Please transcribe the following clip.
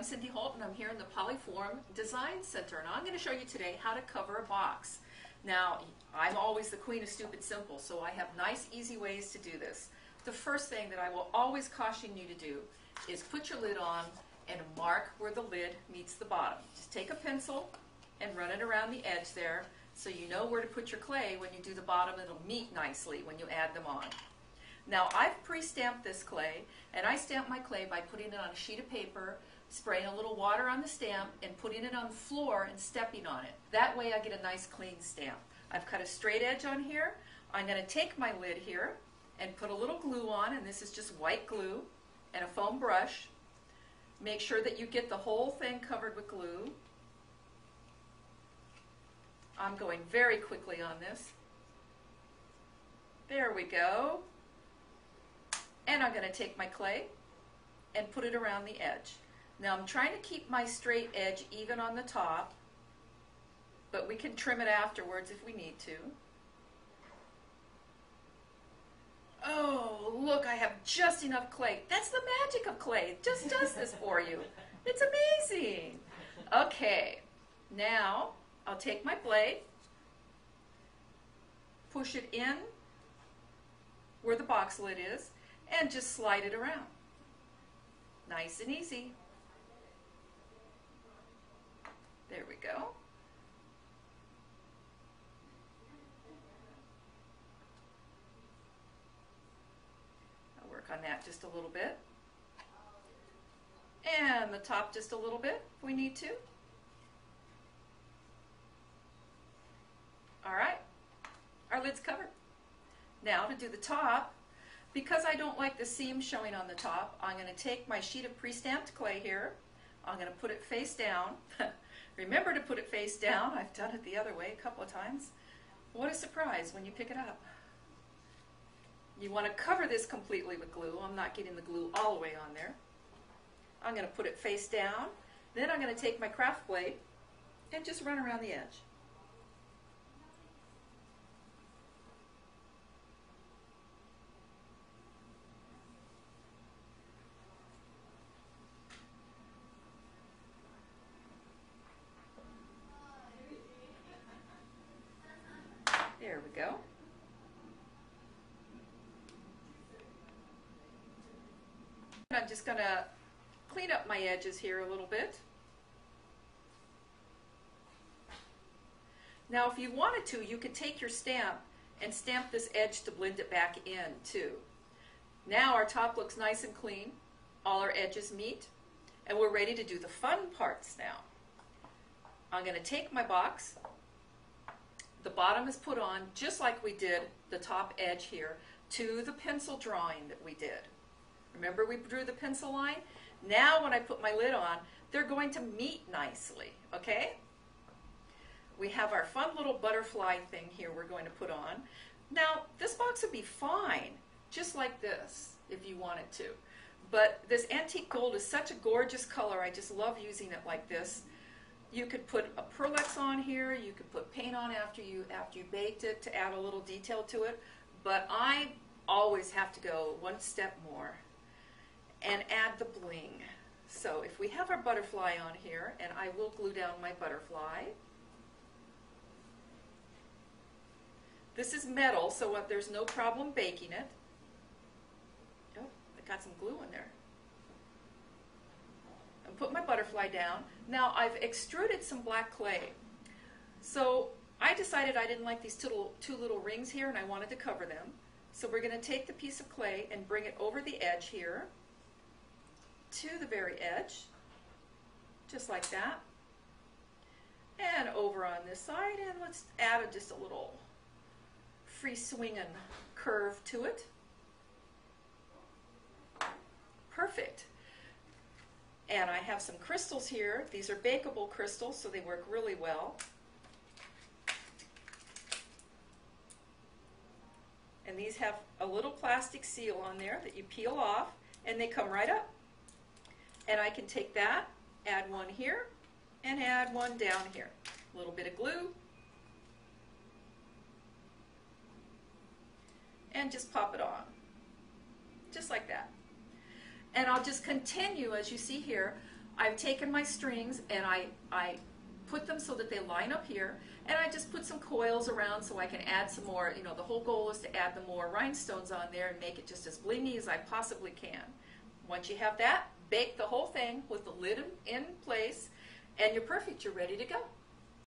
I'm Cindy Holt, and I'm here in the Polyform Design Center, and I'm going to show you today how to cover a box. Now, I'm always the queen of stupid simple, so I have nice, easy ways to do this. The first thing that I will always caution you to do is put your lid on and mark where the lid meets the bottom. Just take a pencil and run it around the edge there so you know where to put your clay when you do the bottom. It'll meet nicely when you add them on. Now, I've pre-stamped this clay, and I stamp my clay by putting it on a sheet of paper, spraying a little water on the stamp, and putting it on the floor and stepping on it. That way I get a nice clean stamp. I've cut a straight edge on here. I'm going to take my lid here and put a little glue on, and this is just white glue and a foam brush. Make sure that you get the whole thing covered with glue. I'm going very quickly on this. There we go. And I'm going to take my clay and put it around the edge. Now I'm trying to keep my straight edge even on the top, but we can trim it afterwards if we need to. Oh, look, I have just enough clay. That's the magic of clay. It just does this for you. It's amazing. Okay, now I'll take my blade, push it in where the box lid is, and just slide it around. Nice and easy. There we go. I'll work on that just a little bit. And the top just a little bit if we need to. All right, our lid's covered. Now to do the top, because I don't like the seam showing on the top, I'm going to take my sheet of pre-stamped clay here. I'm going to put it face down. Remember to put it face down. I've done it the other way a couple of times. What a surprise when you pick it up. You want to cover this completely with glue. I'm not getting the glue all the way on there. I'm going to put it face down. Then I'm going to take my craft blade and just run around the edge. There we go. I'm just going to clean up my edges here a little bit. Now if you wanted to, you could take your stamp and stamp this edge to blend it back in too. Now our top looks nice and clean. All our edges meet, and we're ready to do the fun parts now. I'm going to take my box. The bottom is put on just like we did the top edge here to the pencil drawing that we did. Remember we drew the pencil line? Now when I put my lid on, they're going to meet nicely, okay? We have our fun little butterfly thing here we're going to put on. Now this box would be fine just like this if you wanted to. But this antique gold is such a gorgeous color. I just love using it like this. You could put a Pearlex on here, you could put paint on after you baked it to add a little detail to it, but I always have to go one step more and add the bling. So if we have our butterfly on here, and I will glue down my butterfly. This is metal, so there's no problem baking it. Oh, I got some glue in there. Put my butterfly down. Now I've extruded some black clay. So I decided I didn't like these two little rings here, and I wanted to cover them. So we're going to take the piece of clay and bring it over the edge here to the very edge, just like that. And over on this side, and let's add just a little free swinging curve to it. Perfect. And I have some crystals here. These are bakeable crystals, so they work really well. And these have a little plastic seal on there that you peel off, and they come right up. And I can take that, add one here, and add one down here. A little bit of glue. And just pop it on. Just like that. And I'll just continue, as you see here, I've taken my strings and I put them so that they line up here, and I just put some coils around so I can add some more. You know, the whole goal is to add the more rhinestones on there and make it just as blingy as I possibly can. Once you have that, bake the whole thing with the lid in place, and you're perfect. You're ready to go.